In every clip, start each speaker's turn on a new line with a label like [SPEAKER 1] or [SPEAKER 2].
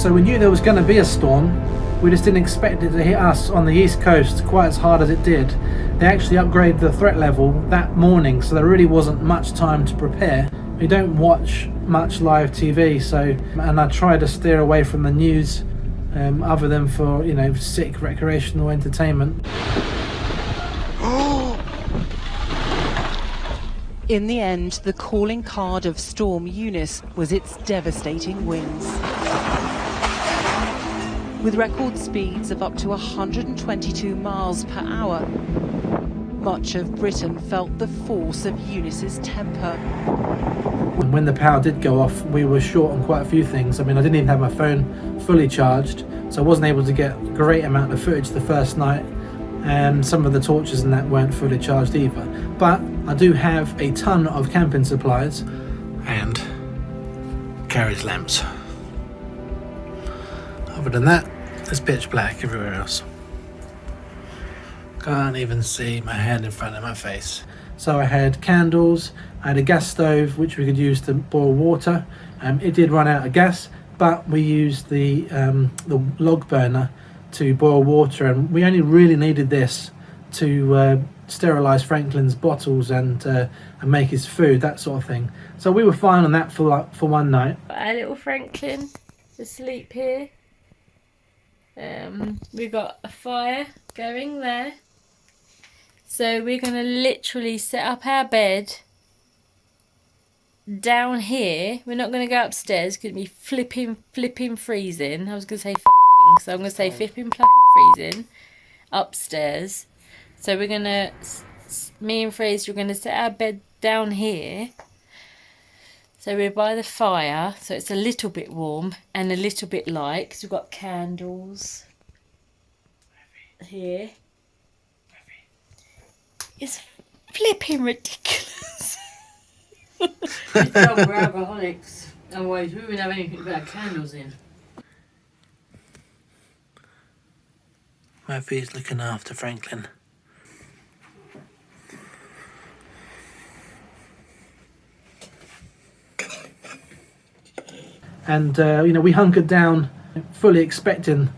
[SPEAKER 1] So we knew there was going to be a storm. We just didn't expect it to hit us on the east coast quite as hard as it did. They actually upgraded the threat level that morning, so there really wasn't much time to prepare. We don't watch much live TV, and I try to steer away from the news, other than for, you know, sick recreational entertainment.
[SPEAKER 2] In the end, the calling card of Storm Eunice was its devastating winds. With record speeds of up to 122 miles per hour, much of Britain felt the force of Eunice's temper.
[SPEAKER 1] When the power did go off, we were short on quite a few things. I mean, I didn't even have my phone fully charged, so I wasn't able to get a great amount of footage the first night, and some of the torches and that weren't fully charged either. But I do have a ton of camping supplies and carriage lamps. Other than that, it's pitch black everywhere else. Can't even see my hand in front of my face. So I had candles, I had a gas stove which we could use to boil water. It did run out of gas, but we used the log burner to boil water, and we only really needed this to sterilise Franklin's bottles and make his food, that sort of thing. So we were fine on that for one night.
[SPEAKER 3] Our little Franklin asleep here. We've got a fire going there. So we're going to literally set up our bed down here. We're not going to go upstairs. It's going to be flipping freezing. I was going to say f***ing, so I'm going to say flipping freezing upstairs. So we're going to, me and Fraser, we're going to set our bed down here. So we're by the fire, so it's a little bit warm and a little bit light, because we've got candles here. It's flipping ridiculous.
[SPEAKER 4] We're alcoholics, otherwise we wouldn't have anything but candles in.
[SPEAKER 1] Murphy's looking after Franklin. And you know, we hunkered down, fully expecting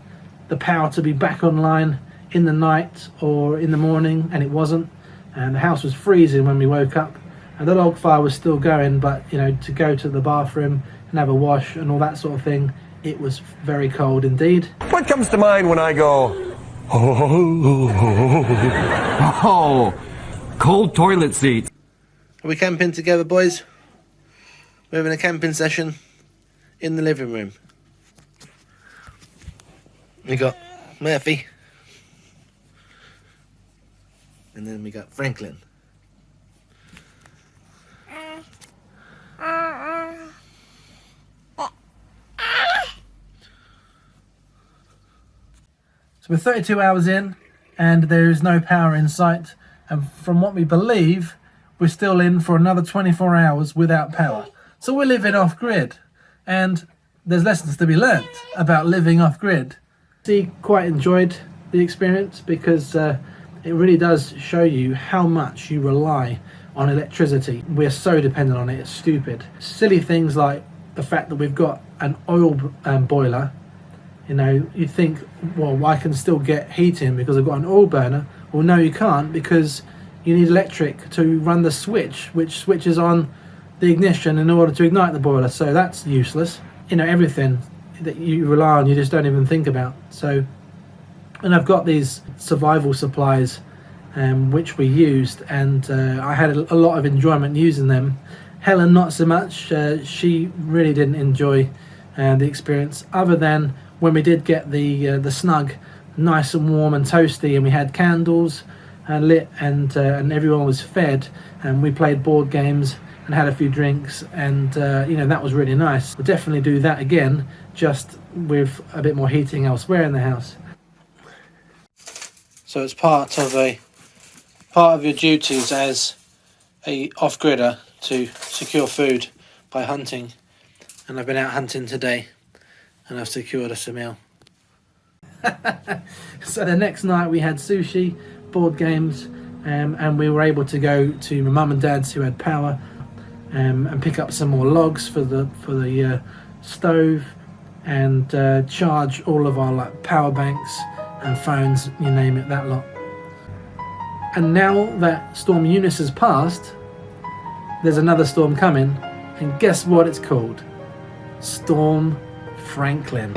[SPEAKER 1] the power to be back online in the night or in the morning, and it wasn't. And the house was freezing when we woke up, and the log fire was still going, but you know, to go to the bathroom and have a wash and all that sort of thing, it was very cold indeed.
[SPEAKER 5] What comes to mind when I go, oh, cold toilet seat?
[SPEAKER 1] Are we camping together, boys? We're having a camping session in the living room. We got Murphy, and then we got Franklin. So we're 32 hours in, and there is no power in sight, and from what we believe, we're still in for another 24 hours without power. So we're living off grid, and there's lessons to be learnt about living off grid. I quite enjoyed the experience, because it really does show you how much you rely on electricity. We're so dependent on it, it's stupid. Silly things like the fact that we've got an oil boiler. You know, you think, well, I can still get heating because I've got an oil burner. Well, no, you can't, because you need electric to run the switch, which switches on the ignition in order to ignite the boiler. So that's useless. You know, everything that you rely on, you just don't even think about. So, and I've got these survival supplies, which we used, and I had a lot of enjoyment using them. Helen, not so much. She really didn't enjoy the experience, other than when we did get the snug nice and warm and toasty, and we had candles lit, and everyone was fed, and we played board games and had a few drinks, and you know, that was really nice. We'll definitely do that again, just with a bit more heating elsewhere in the house. So it's part of your duties as a off-gridder to secure food by hunting, and I've been out hunting today, and I've secured us a meal. So the next night we had sushi, board games, and we were able to go to my mum and dad's, who had power, and pick up some more logs for the stove, and charge all of our like power banks and phones, you name it, that lot. And now that Storm Eunice has passed, there's another storm coming, and guess what it's called? Storm Franklin.